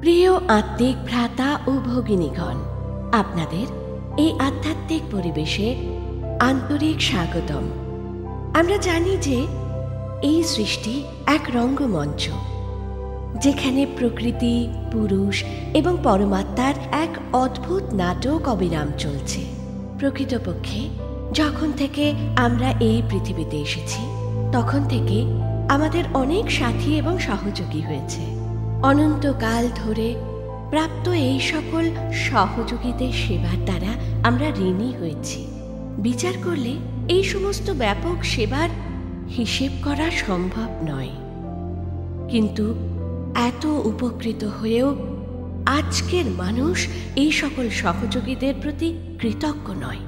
প্রিয় আত্মিক ভ্রাতা ও ভগিনীগণ, আপনাদের এই আধ্যাত্মিক পরিবেশে আন্তরিক স্বাগতম। আমরা জানি যে এই সৃষ্টি এক রঙ্গমঞ্চ, যেখানে প্রকৃতি, পুরুষ এবং পরমাত্মার এক অদ্ভুত নাটক অবিরাম চলছে। প্রকৃতপক্ষে যখন থেকে আমরা এই পৃথিবীতে এসেছি, তখন থেকে আমাদের অনেক সাথী এবং সহযোগী হয়েছে। অনন্তকাল ধরে প্রাপ্ত এই সকল সহযোগীদের সেবার দ্বারা আমরা ঋণী হয়েছি। বিচার করলে এই সমস্ত ব্যাপক সেবার হিসেব করা সম্ভব নয়। কিন্তু এত উপকৃত হয়েও আজকের মানুষ এই সকল সহযোগীদের প্রতি কৃতজ্ঞ নয়।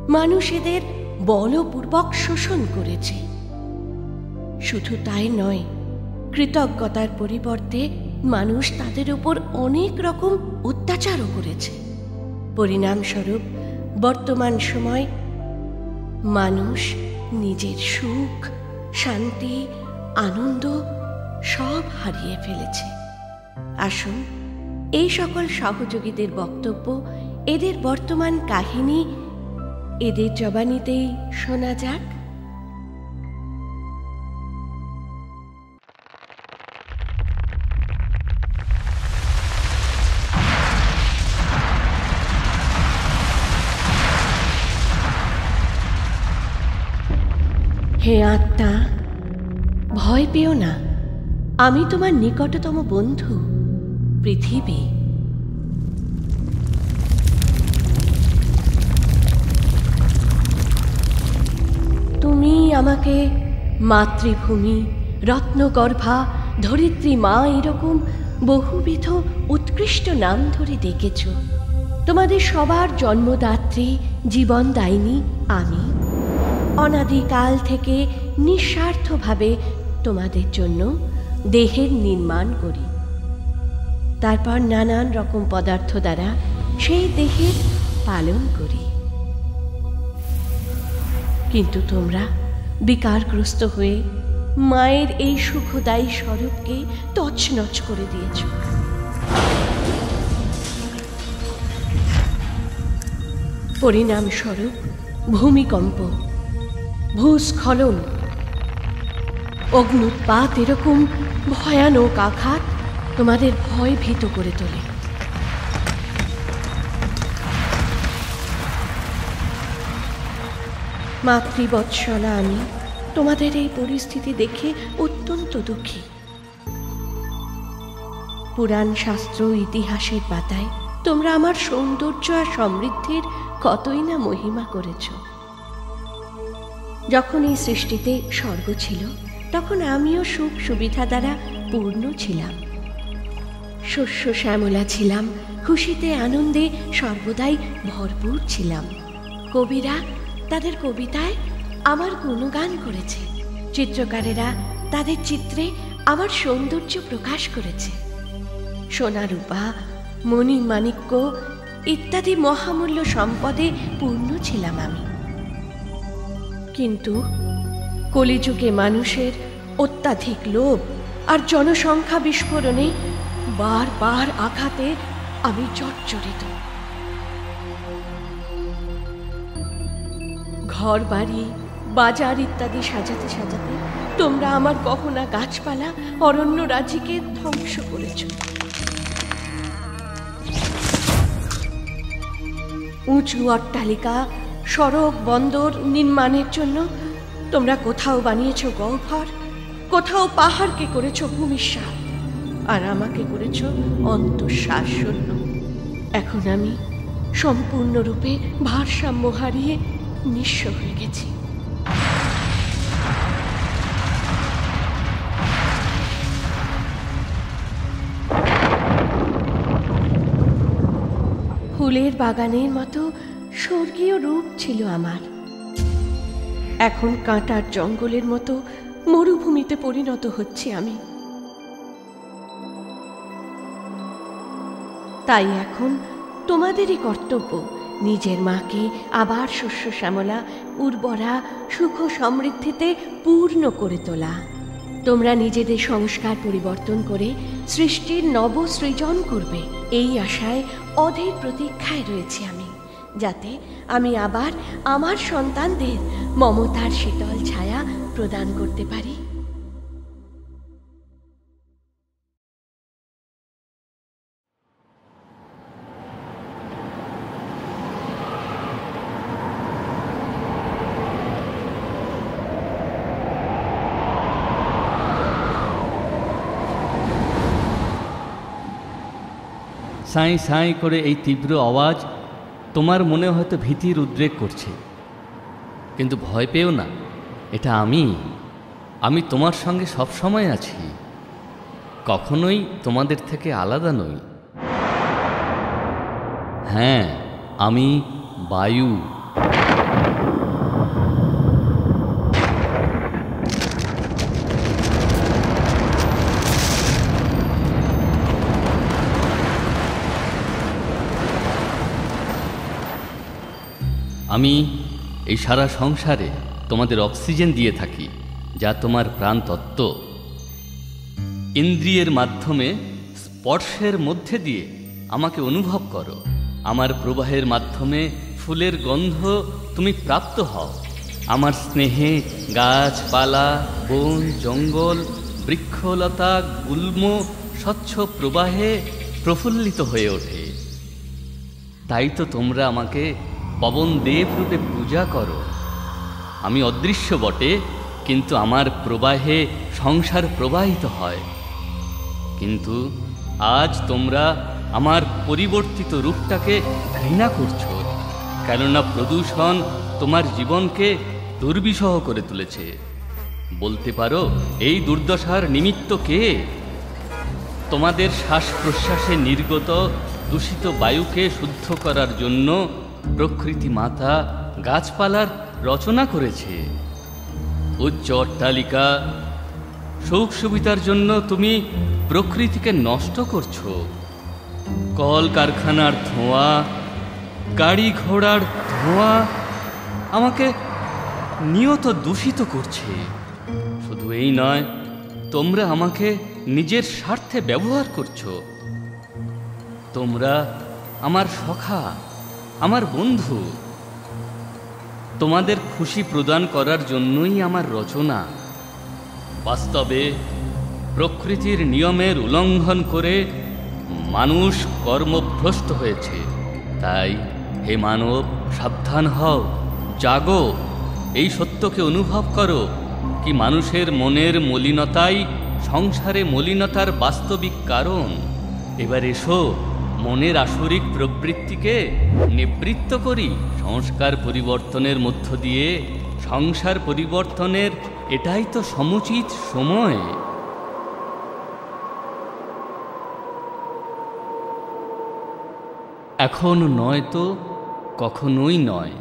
মানুষ এদের বলপূর্বক শোষণ করেছে। শুধু তাই নয়, কৃতজ্ঞতার পরিবর্তে মানুষ তাদের উপর অনেক রকম অত্যাচারও করেছে। পরিণামস্বরূপ বর্তমান সময় মানুষ নিজের সুখ, শান্তি, আনন্দ সব হারিয়ে ফেলেছে। আসুন এই সকল সহযোগীদের বক্তব্য, এদের বর্তমান কাহিনী এদের জবানিতেই শোনা যাক। হে আত্মা, ভয় পেও না। আমি তোমার নিকটতম বন্ধু পৃথিবী। তুমি আমাকে মাতৃভূমি, রত্নগর্ভা, ধরিত্রী মা এরকম বহুবিধ উৎকৃষ্ট নাম ধরে ডেকেছ। তোমাদের সবার জন্মদাত্রী, জীবনদায়িনী আমি। অনাদিকাল থেকে নিঃস্বার্থভাবে তোমাদের জন্য দেহের নির্মাণ করি। তারপর নানান রকম পদার্থ দ্বারা সেই দেহের পালন করি। কিন্তু তোমরা বিকারগ্রস্ত হয়ে মায়ের এই সুখদায়ী স্বরূপকে তছনছ করে দিয়েছ। পরিণামস্বরূপ ভূমিকম্প, ভূস্খলন, অগ্নুৎপাত এরকম ভয়ানক আঘাত তোমাদের ভয়ভীত করে তোলে। মাতৃবৎসলা আমি তোমাদের এই পরিস্থিতি দেখে অত্যন্ত দুঃখী। পুরাণ, শাস্ত্র, ইতিহাসের পাতায় তোমরা আমার সৌন্দর্য আর সমৃদ্ধির কতই না মহিমা করেছ। যখন এই সৃষ্টিতে স্বর্গ ছিল, তখন আমিও সুখ সুবিধা দ্বারা পূর্ণ ছিলাম। শস্য শ্যামলা ছিলাম, খুশিতে আনন্দে সর্বদাই ভরপুর ছিলাম। কবিরা তাদের কবিতায় আমার গুণগান করেছে, চিত্রকারেরা তাদের চিত্রে আমার সৌন্দর্য প্রকাশ করেছে। সোনা, রূপা, মণি, মাণিক্য ইত্যাদি মহামূল্য সম্পদে পূর্ণ ছিলাম আমি। কিন্তু কলিযুগে মানুষের অত্যাধিক লোভ আর জনসংখ্যা বিস্ফোরণে বারবার আঘাতে আমি জর্জরিত। ঘর বাড়ি, বাজার ইত্যাদি সাজাতে সাজাতে তোমরা আমার গহনা, গাছপালা, অরণ্য রাজিকে ধ্বংস করেছ। উঁচু অট্টালিকা, সড়ক, বন্দর নির্মাণের জন্য তোমরা কোথাও বানিয়েছ গহ্বর, কোথাও পাহাড়কে করেছ ভূমিসাৎ, আর আমাকে করেছ অন্তঃশ্বাস শূন্য। এখন আমি সম্পূর্ণরূপে ভারসাম্য হারিয়ে নিঃস্ব হয়ে গেছি। ফুলের বাগানের মতো স্বর্গীয় রূপ ছিল আমার। এখন কাঁটার জঙ্গলের মতো মরুভূমিতে পরিণত হচ্ছে আমি। তাই এখন তোমাদেরই কর্তব্য নিজের মাকে আবার শস্য শ্যামলা, উর্বরা, সুখ সমৃদ্ধিতে পূর্ণ করে তোলা। তোমরা নিজেদের সংস্কার পরিবর্তন করে সৃষ্টির নবসৃজন করবে, এই আশায় অধীর প্রতীক্ষায় রয়েছি আমি, যাতে আমি আবার আমার সন্তানদের মমতার শীতল ছায়া প্রদান করতে পারি। সাঁই সাঁই করে এই তীব্র আওয়াজ তোমার মনে হয়তো ভীতির উদ্রেক করছে, কিন্তু ভয় পেও না, এটা আমি তোমার সঙ্গে সবসময় আছি, কখনোই তোমাদের থেকে আলাদা নই। হ্যাঁ, আমি বায়ু। আমি এই সারা সংসারে তোমাদের অক্সিজেন দিয়ে থাকি, যা তোমার প্রাণতত্ত্ব। ইন্দ্রিয়ের মাধ্যমে স্পর্শের মধ্যে দিয়ে আমাকে অনুভব করো। আমার প্রবাহের মাধ্যমে ফুলের গন্ধ তুমি প্রাপ্ত হও। আমার স্নেহে গাছপালা, বন, জঙ্গল, বৃক্ষলতা, গুল্ম স্বচ্ছ প্রবাহে প্রফুল্লিত হয়ে ওঠে। তাই তো তোমরা আমাকে পবন দেব রূপে পূজা করো। আমি অদৃশ্য বটে, কিন্তু আমার প্রবাহে সংসার প্রবাহিত হয়। কিন্তু আজ তোমরা আমার পরিবর্তিত রূপটাকে ঘৃণা করছো, কেননা প্রদূষণ তোমার জীবনকে দুর্বিষহ করে তুলেছে। বলতে পারো, এই দুর্দশার নিমিত্ত কে? তোমাদের শ্বাস প্রশ্বাসে নির্গত দূষিত বায়ুকে শুদ্ধ করার জন্য প্রকৃতি মাতা গাছপালার রচনা করেছে। উচ্চ অট্টালিকা, সুখ সুবিধার জন্য তুমি প্রকৃতিকে নষ্ট করছো। কল কারখানার ধোঁয়া, গাড়ি ঘোড়ার ধোঁয়া আমাকে নিয়ত দূষিত করছে। শুধু এই নয়, তোমরা আমাকে নিজের স্বার্থে ব্যবহার করছো। তোমরা আমার সখা, আমার বন্ধু। তোমাদের খুশি প্রদান করার জন্যই আমার রচনা। বাস্তবে প্রকৃতির নিয়মের উল্লঙ্ঘন করে মানুষ কর্মভ্রষ্ট হয়েছে। তাই হে মানব, সাবধান হও, জাগো, এই সত্যকে অনুভব করো কি মানুষের মনের মলিনতাই সংসারে মলিনতার বাস্তবিক কারণ। এবার এসো, মনের আসরিক প্রবৃত্তিকে নিবৃত্ত করি। সংস্কার পরিবর্তনের মধ্য দিয়ে সংসার পরিবর্তনের এটাই তো সমুচিত সময়। এখন নয় তো কখনোই নয়।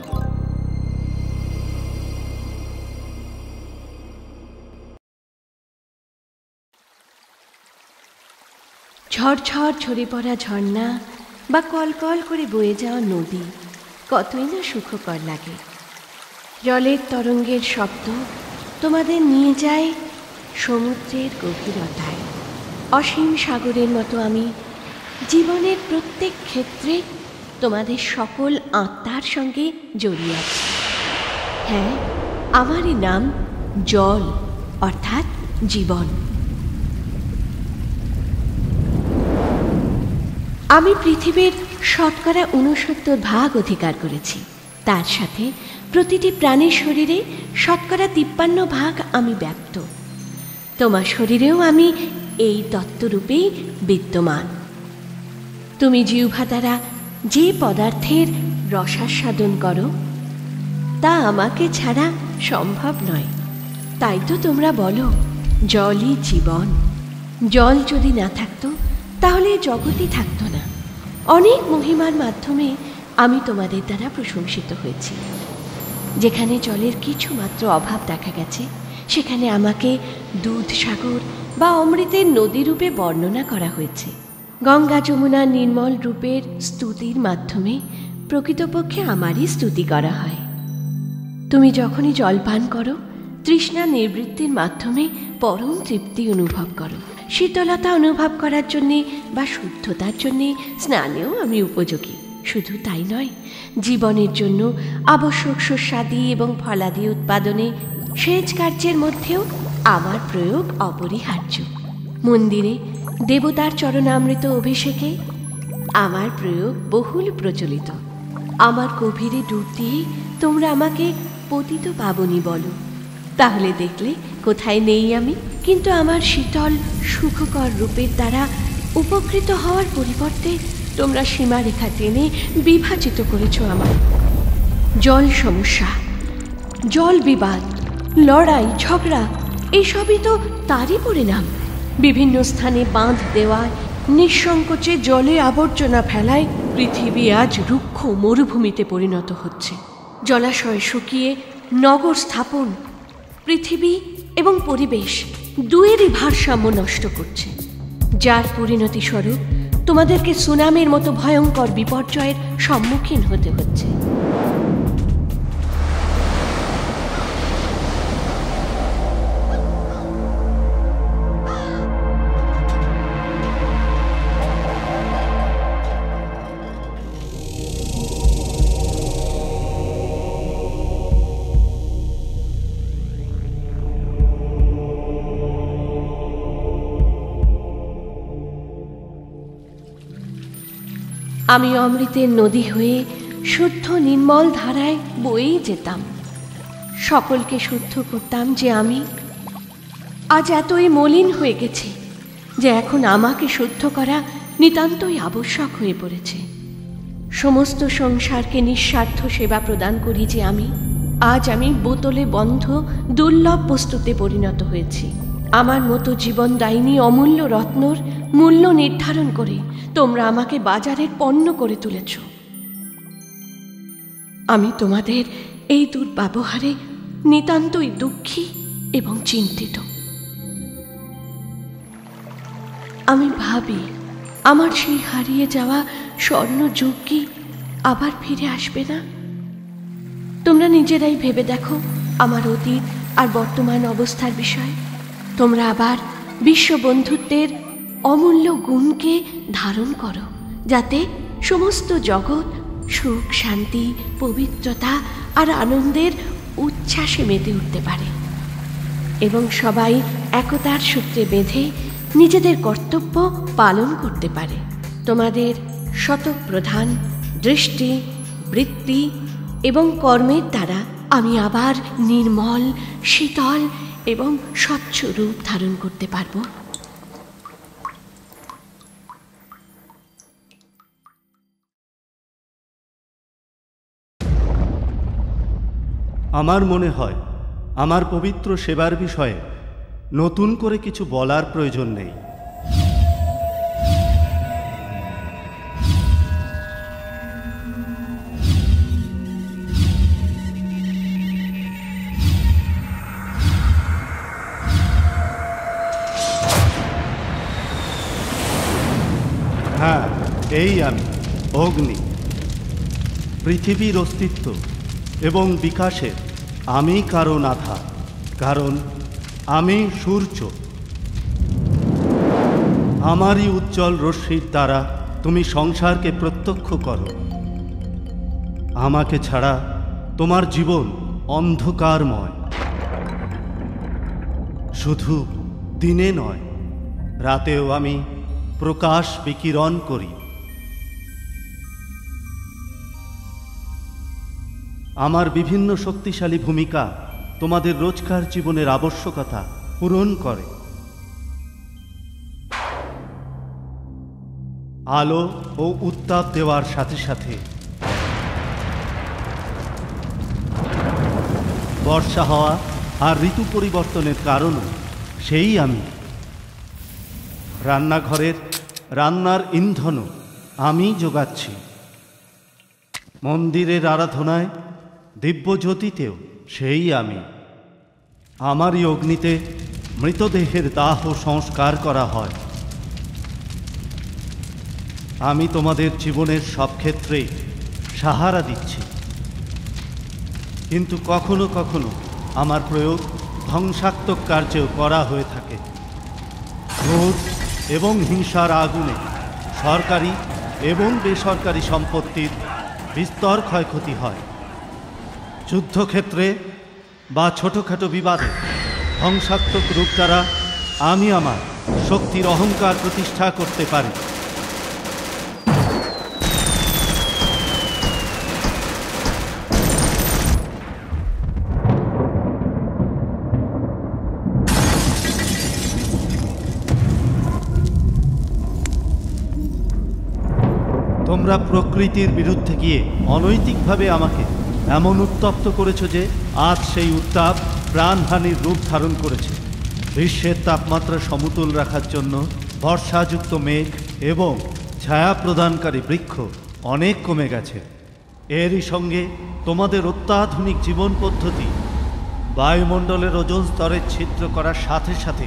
ঝড়ঝড় ঝরে পড়া ঝর্ণা বা কলকল করে বয়ে যাওয়া নদী কতই না সুখকর লাগে। জলের তরঙ্গের শব্দ তোমাদের নিয়ে যায় সমুদ্রের গভীরতায়। অসীম সাগরের মতো আমি জীবনের প্রত্যেক ক্ষেত্রে তোমাদের সকল আত্মার সঙ্গে জড়িয়ে আছি। হ্যাঁ, আমারই নাম জল, অর্থাৎ জীবন। আমি পৃথিবীর 69% অধিকার করেছি। তার সাথে প্রতিটি প্রাণীর শরীরে 53% আমি ব্যক্ত। তোমার শরীরেও আমি এই তত্ত্বরূপেই বিদ্যমান। তুমি জিহ্বা দ্বারা যে পদার্থের রসাস্বাদন করো তা আমাকে ছাড়া সম্ভব নয়। তাই তো তোমরা বলো, জলই জীবন। জল যদি না থাকতো তাহলে জগৎই থাকতো না। অনেক মহিমার মাধ্যমে আমি তোমাদের দ্বারা প্রশংসিত হয়েছি। যেখানে জলের কিছু মাত্র অভাব দেখা গেছে, সেখানে আমাকে দুধ সাগর বা অমৃতের নদী রূপে বর্ণনা করা হয়েছে। গঙ্গা যমুনা নির্মল রূপের স্তুতির মাধ্যমে প্রকৃতপক্ষে আমারই স্তুতি করা হয়। তুমি যখনই জল পান করো, তৃষ্ণা নিবৃত্তির মাধ্যমে পরম তৃপ্তি অনুভব করো। শীতলতা অনুভব করার জন্যে বা শুদ্ধতার জন্যে স্নানেও আমি উপযোগী। শুধু তাই নয়, জীবনের জন্য আবশ্যক শস্যাদি এবং ফলাদি উৎপাদনে সেচ কার্যের মধ্যেও আমার প্রয়োগ অপরিহার্য। মন্দিরে দেবতার চরণামৃত অভিষেকে আমার প্রয়োগ বহুল প্রচলিত। আমার গভীরে ডুব দিয়ে তোমরা আমাকে পতিত পাবনী বলো, তাহলে দেখলে কোথায় নেই আমি। কিন্তু আমার শীতল সুখকর রূপের দ্বারা উপকৃত হওয়ার পরিবর্তে তোমরা সীমারেখা টেনে বিভাজিত করেছ আমায়। জল সমস্যা, জল বিবাদ, লড়াই ঝগড়া এসবই তো তারই পরিণাম। বিভিন্ন স্থানে বাঁধ দেওয়ায়, নিঃসংকোচে জলে আবর্জনা ফেলায় পৃথিবী আজ রুক্ষ মরুভূমিতে পরিণত হচ্ছে। জলাশয় শুকিয়ে নগর স্থাপন পৃথিবী এবং পরিবেশ দুয়েরই ভারসাম্য নষ্ট করছে, যার পরিণতি স্বরূপ তোমাদেরকে সুনামের মতো ভয়ঙ্কর বিপর্যয়ের সম্মুখীন হতে হচ্ছে। আমি অমৃতের নদী হয়ে শুদ্ধ নির্মল ধারায় বয়েই যেতাম, সকলকে শুদ্ধ করতাম। যে আমি আজ এতই মলিন হয়ে গেছি যে এখন আমাকে শুদ্ধ করা নিতান্তই আবশ্যক হয়ে পড়েছে। সমস্ত সংসারকে নিঃস্বার্থ সেবা প্রদান করি যে আজ আমি বোতলে বন্ধ দুর্লভ বস্তুতে পরিণত হয়েছি। আমার মতো জীবনদায়িনী অমূল্য রত্নর মূল্য নির্ধারণ করে তোমরা আমাকে বাজারের পণ্য করে তুলেছ। আমি তোমাদের এই দুর্ব্যবহারে নিতান্তই দুঃখী এবং চিন্তিত। আমি ভাবি আমার সেই হারিয়ে যাওয়া স্বর্ণযুগ কি আবার ফিরে আসবে না? তোমরা নিজেরাই ভেবে দেখো আমার অতীত আর বর্তমান অবস্থার বিষয়। তোমরা আবার বিশ্ব বন্ধুত্বের অমূল্য গুণকে ধারণ করো, যাতে সমস্ত জগৎ সুখ শান্তি পবিত্রতা আর আনন্দের উচ্ছ্বাসে মেতে উঠতে পারে এবং সবাই একতার সূত্রে বেঁধে নিজেদের কর্তব্য পালন করতে পারে। তোমাদের শতপ্রধান দৃষ্টি বৃত্তি এবং কর্মের দ্বারা আমি আবার নির্মল শীতল এবং স্বচ্ছ রূপ ধারণ করতে পারব। আমার মনে হয় আমার পবিত্র সেবার বিষয়ে নতুন করে কিছু বলার প্রয়োজন নেই। হ্যাঁ, এই আমি অগ্নি। পৃথিবীর অস্তিত্ব এবং বিকাশের আমি কারণ আধার, কারণ আমি সূর্য। আমারই উজ্জ্বল রশ্মির দ্বারা তুমি সংসারকে প্রত্যক্ষ করো। আমাকে ছাড়া তোমার জীবন অন্ধকারময়। শুধু দিনে নয়, রাতেও আমি প্রকাশ বিকিরণ করি। আমার বিভিন্ন শক্তিশালী ভূমিকা তোমাদের রোজকার জীবনের আবশ্যকতা পূরণ করে। আলো ও উত্তাপ দেওয়ার সাথে সাথে বর্ষা হওয়া আর ঋতু পরিবর্তনের কারণও সেই আমি। রান্নাঘরের রান্নার ইন্ধনও আমি যোগাচ্ছি। মন্দিরের আরাধনায় দিব্যজ্যোতিতেও সেই আমি। আমারই অগ্নিতে মৃতদেহের দাহ সংস্কার করা হয়। আমি তোমাদের জীবনের সব ক্ষেত্রেই সাহারা দিচ্ছি, কিন্তু কখনো কখনো আমার প্রয়োগ ধ্বংসাত্মক কার্যেও করা হয়ে থাকে। ক্রোধ এবং হিংসার আগুনে সরকারি এবং বেসরকারি সম্পত্তির বিস্তর ক্ষয়ক্ষতি হয়। যুদ্ধক্ষেত্রে বা ছোটোখাটো বিবাদে ধ্বংসাত্মক রূপ দ্বারা আমি আমার শক্তির অহংকার প্রতিষ্ঠা করতে পারি। তোমরা প্রকৃতির বিরুদ্ধে গিয়ে অনৈতিকভাবে আমাকে এমন উত্তপ্ত করেছ যে আজ সেই উত্তাপ প্রাণহানির রূপ ধারণ করেছে। বিশ্বের তাপমাত্রা সমতুল রাখার জন্য বর্ষাযুক্ত মেঘ এবং ছায়া প্রদানকারী বৃক্ষ অনেক কমে গেছে। এরই সঙ্গে তোমাদের অত্যাধুনিক জীবন পদ্ধতি বায়ুমণ্ডলের ওজোন স্তরের ছিদ্র করার সাথে সাথে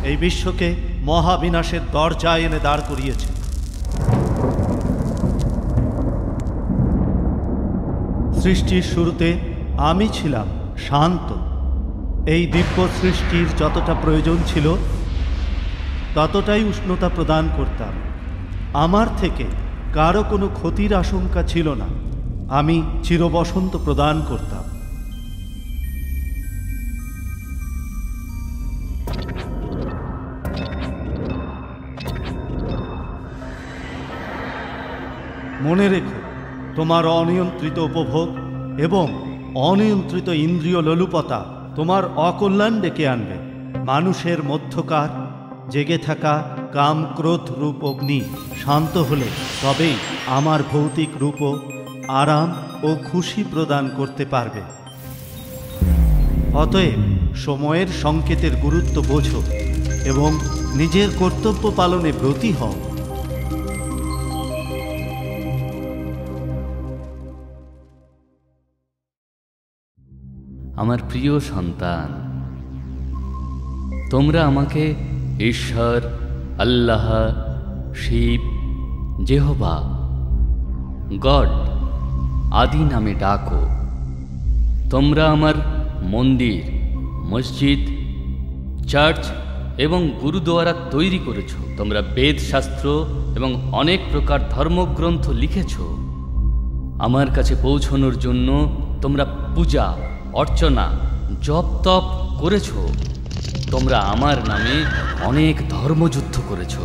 এই বিশ্বকে মহাবিনাশের দরজায় এনে দাঁড় করিয়েছে। সৃষ্টির শুরুতে আমি ছিলাম শান্ত। এই দিব্য সৃষ্টির যতটা প্রয়োজন ছিল ততটাই উষ্ণতা প্রদান করতাম। আমার থেকে কারো কোনো ক্ষতির আশঙ্কা ছিল না। আমি চিরবসন্ত প্রদান করতাম। মনে রেখো, তোমার অনিয়ন্ত্রিত উপভোগ এবং অনিয়ন্ত্রিত ইন্দ্রিয় লোলুপতা তোমার অকল্যাণ ডেকে আনবে। মানুষের মধ্যকার জেগে থাকা কাম ক্রোধ রূপ অগ্নি শান্ত হলে তবেই আমার ভৌতিক রূপও আরাম ও খুশি প্রদান করতে পারবে। অতএব সময়ের সংকেতের গুরুত্ব বোঝো এবং নিজের কর্তব্য পালনে ব্রতী হও। আমার প্রিয় সন্তান, তোমরা আমাকে ঈশ্বর, আল্লাহ, শিব, জেহোবা, গড আদি নামে ডাকো। তোমরা আমার মন্দির, মসজিদ, চার্চ এবং গুরুদুয়ারা তৈরি করেছ। তোমরা বেদ শাস্ত্র এবং অনেক প্রকার ধর্মগ্রন্থ লিখেছ। আমার কাছে পৌঁছানোর জন্য তোমরা পূজা, অর্চনা, জপ তপ করেছ। তোমরা আমার নামে অনেক ধর্মযুদ্ধ করেছ।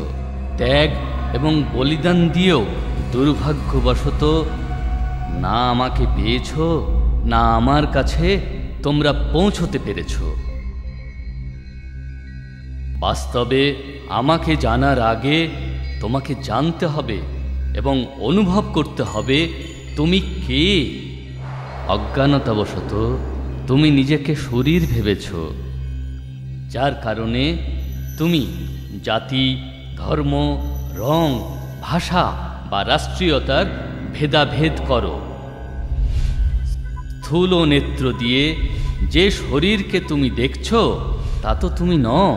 ত্যাগ এবং বলিদান দিয়েও দুর্ভাগ্যবশত না আমাকে পেয়েছ, না আমার কাছে তোমরা পৌঁছতে পেরেছ। বাস্তবে আমাকে জানার আগে তোমাকে জানতে হবে এবং অনুভব করতে হবে তুমি কে। অজ্ঞানতাবশত তুমি নিজেকে শরীর ভেবেছ, যার কারণে তুমি জাতি, ধর্ম, রং, ভাষা বা রাষ্ট্রীয়তার ভেদাভেদ করো। স্থূল নেত্র দিয়ে যে শরীরকে তুমি দেখছ তা তো তুমি নও।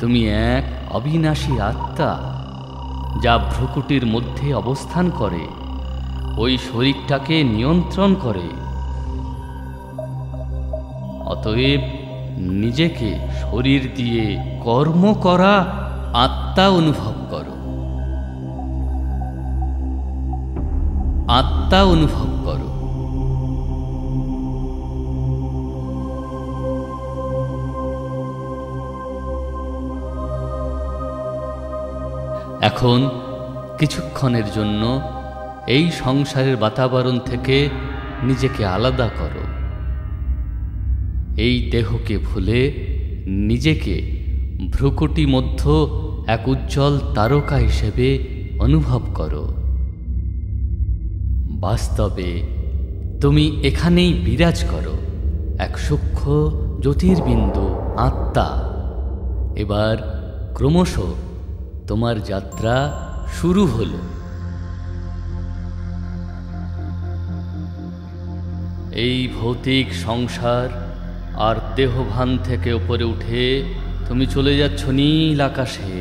তুমি এক অবিনাশী আত্মা, যা ভ্রুকুটির মধ্যে অবস্থান করে, ওই শরীরটাকে নিয়ন্ত্রণ করে। অতএব নিজেকে শরীর দিয়ে কর্ম করা আত্মা অনুভব করো। আত্মা অনুভব করো। এখন কিছুক্ষণের জন্য এই সংসারের বাতাবরণ থেকে নিজেকে আলাদা করো। এই দেহকে ভুলে নিজেকে ভ্রুকুটি মধ্য এক উজ্জ্বল তারকা হিসেবে অনুভব করো। বাস্তবে তুমি এখানেই বিরাজ করো, এক সূক্ষ্ম জ্যোতির্বিন্দু আত্মা। এবার ক্রমশ তোমার যাত্রা শুরু হলো। এই ভৌতিক সংসার আর দেহভান থেকে উপরে উঠে তুমি চলে যাচ্ছ নীল আকাশে।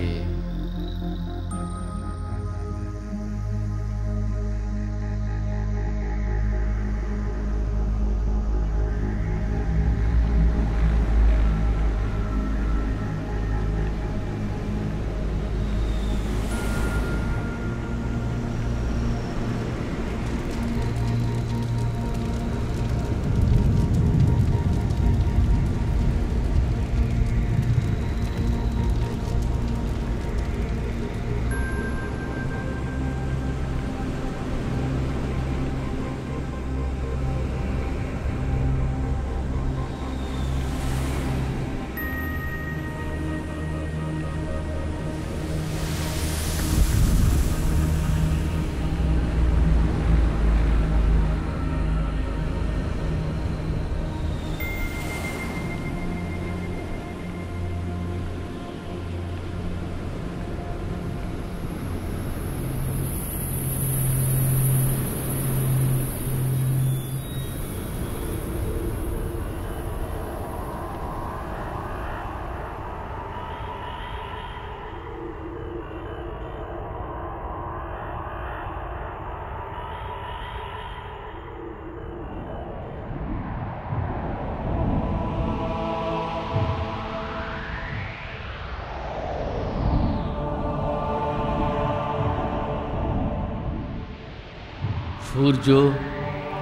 সূর্য,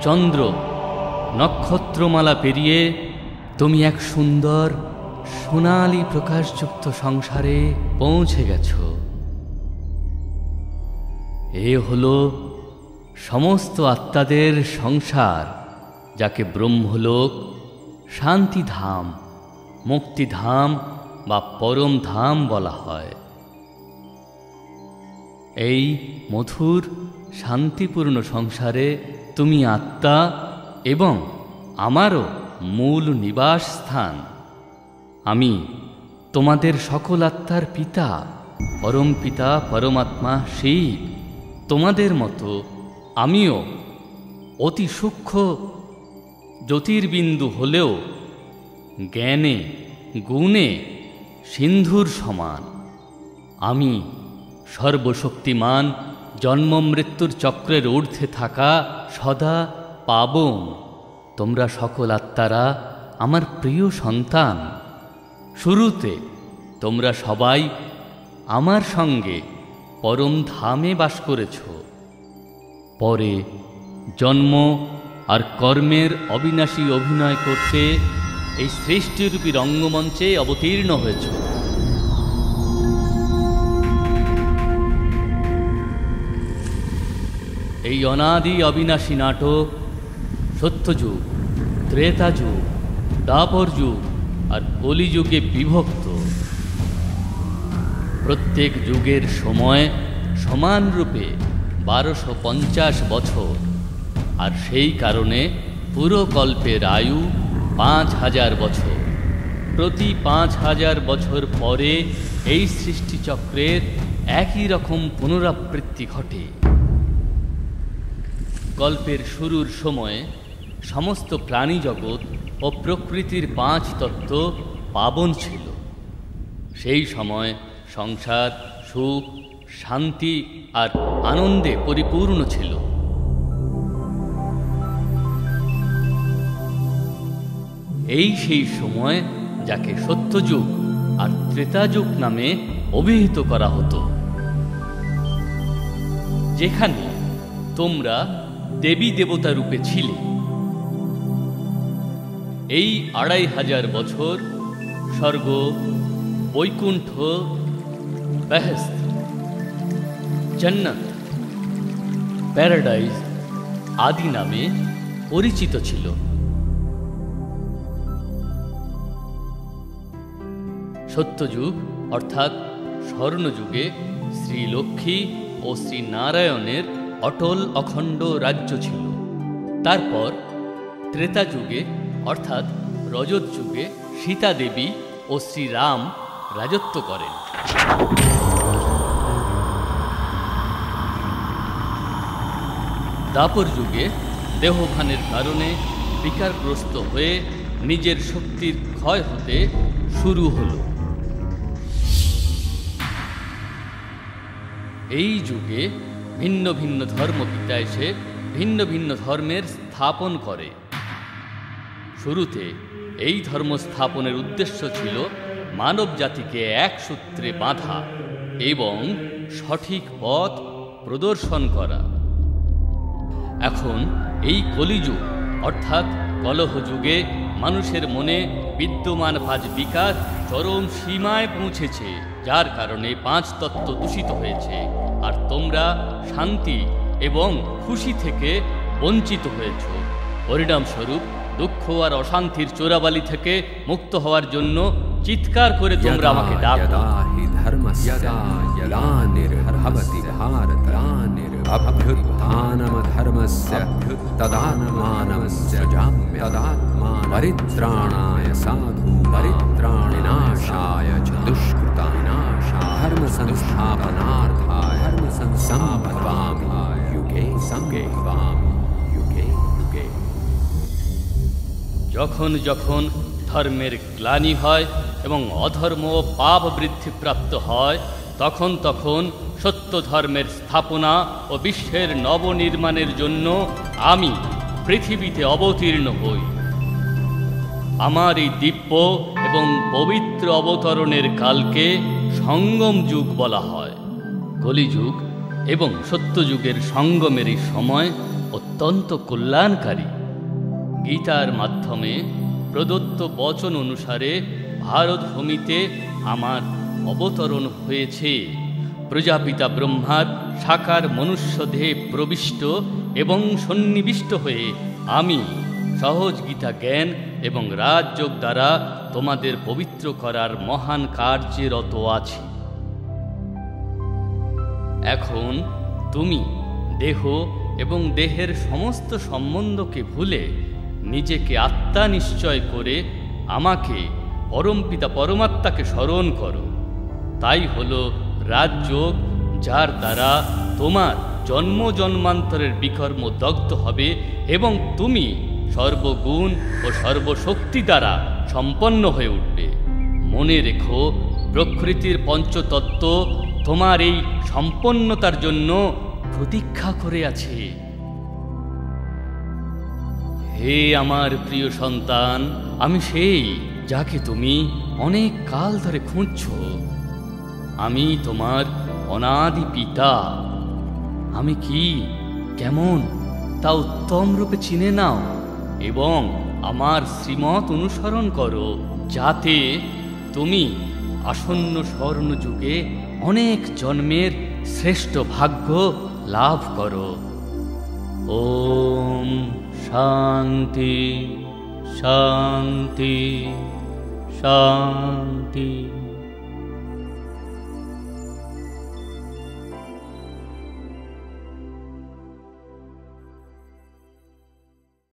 চন্দ্র, নক্ষত্রমালা পেরিয়ে তুমি এক সুন্দর সোনালী প্রকাশযুক্ত সংসারে পৌঁছে গেছ। এ হলো সমস্ত আত্মাদের সংসার, যাকে ব্রহ্মলোক, শান্তিধাম, মুক্তিধাম বা পরম ধাম বলা হয়। এই মধুর শান্তিপূর্ণ সংসারে তুমি আত্মা এবং আমারও মূল নিবাস স্থান। আমি তোমাদের সকল আত্মার পিতা, পরম পিতা পরমাত্মা শিব। তোমাদের মতো আমিও অতি সূক্ষ্ম জ্যোতির্বিন্দু হলেও জ্ঞানে গুণে সিন্ধুর সমান। আমি সর্বশক্তিমান, জন্ম মৃত্যুর চক্রের ঊর্ধ্বে থাকা সদা পাবন। তোমরা সকল আত্মারা আমার প্রিয় সন্তান। শুরুতে তোমরা সবাই আমার সঙ্গে পরম ধামে বাস করেছ, পরে জন্ম আর কর্মের অবিনাশী অভিনয় করতে এই সৃষ্টিরূপী রঙ্গমঞ্চে অবতীর্ণ হয়েছ। এই অনাদি অবিনাশী নাটক সত্যযুগ, ত্রেতাযুগ, দ্বাপর যুগ আর কলিযুগে বিভক্ত। প্রত্যেক যুগের সময় সমানরূপে 1250 বছর, আর সেই কারণে পুরো কল্পের আয়ু 5000 বছর। প্রতি 5000 বছর পরে এই সৃষ্টিচক্রের একই রকম পুনরাবৃত্তি ঘটে। কল্পের শুরুর সময়ে সমস্ত প্রাণী জগৎ ও প্রকৃতির 5 তত্ত্ব পাবন ছিল। সেই সময় সংসার সুখ, শান্তি আর আনন্দে পরিপূর্ণ ছিল। এই সেই সময় যাকে সত্যযুগ আর ত্রেতাযুগ নামে অভিহিত করা হতো, যেখানে তোমরা দেবী দেবতা রূপে ছিলে। এই 2500 বছর স্বর্গ, বৈকুণ্ঠ, বেহেশত, জান্নাত, প্যারাডাইজ আদি নামে পরিচিত ছিল। সত্যযুগ অর্থাৎ স্বর্ণযুগে শ্রী লক্ষ্মী ও শ্রী নারায়ণের অটল অখণ্ড রাজ্য ছিল। তারপর ত্রেতাযুগে অর্থাৎ রজত যুগে সীতা দেবী ও শ্রীরাম রাজত্ব করেন। দ্বাপর যুগে দেহভানের কারণে বিকারগ্রস্ত হয়ে নিজের শক্তির ক্ষয় হতে শুরু হল। এই যুগে ভিন্ন ভিন্ন ধর্মপিতা এসে ভিন্ন ভিন্ন ধর্মের স্থাপন করে। শুরুতে এই ধর্ম স্থাপনের উদ্দেশ্য ছিল মানব জাতিকে এক সূত্রে বাঁধা এবং সঠিক পথ প্রদর্শন করা। এখন এই কলিযুগ অর্থাৎ কলহ যুগে মানুষের মনে বিদ্যমান 5 বিকার চরম সীমায় পৌঁছেছে, যার কারণে 5 তত্ত্ব দূষিত হয়েছে, আর তোমরা শান্তি এবং খুশি থেকে বঞ্চিত হয়েছ। পরিণামস্বরূপ দুঃখ আর অশান্তির চোরাবালি থেকে মুক্ত হওয়ার জন্য চিৎকার করে তোমরা আমাকে ডাকো। परित्राणाय साधु परित्राणिनाशाय च दुष्कृतानाशाय धर्म संस्थापनार्थाय धर्म संभवामि युगे संभवामि युगे युगे। যখন যখন ধর্মের গ্লানি হয় এবং অধর্ম ও পাপ বৃদ্ধি প্রাপ্ত হয়, তখন তখন সত্য ধর্মের স্থাপনা ও বিশ্বের নবনির্মাণের জন্য আমি পৃথিবীতে অবতীর্ণ হই। আমার এই দিব্য এবং পবিত্র অবতরণের কালকে সঙ্গম যুগ বলা হয়। কলিযুগ এবং সত্যযুগের সঙ্গমের এই সময় অত্যন্ত কল্যাণকারী। গীতার মাধ্যমে প্রদত্ত বচন অনুসারে ভারতভূমিতে আমার অবতরণ হয়েছে। প্রজাপিতা ব্রহ্মার সাকার মনুষ্যদেহে প্রবিষ্ট এবং সন্নিবিষ্ট হয়ে আমি সহজ গীতা জ্ঞান এবং রাজযোগ দ্বারা তোমাদের পবিত্র করার মহান কার্যে রত আছি। এখন তুমি দেহ এবং দেহের সমস্ত সম্বন্ধকে ভুলে নিজেকে আত্মা নিশ্চয় করে আমাকে পরমপিতা পরমাত্মাকে স্মরণ করো। তাই হলো রাজযোগ, যার দ্বারা তোমার জন্ম জন্মান্তরের বিকর্ম দগ্ধ হবে এবং তুমি সর্বগুণ ও সর্বশক্তি দ্বারা সম্পন্ন হয়ে উঠবে। মনে রেখো, প্রকৃতির পঞ্চতত্ত্ব তোমার এই সম্পন্নতার জন্য প্রতীক্ষা করে আছে। হে আমার প্রিয় সন্তান, আমি সেই যাকে তুমি অনেক কাল ধরে খুঁজছ। আমি তোমার অনাদি পিতা। আমি কি, কেমন তা উত্তম রূপে চিনে নাও এবং আমার শ্রীমত অনুসরণ করো, যাতে তুমি আসন্ন স্বর্ণযুগে অনেক জন্মের শ্রেষ্ঠ ভাগ্য লাভ করো। ওম শান্তি শান্তি শান্তি।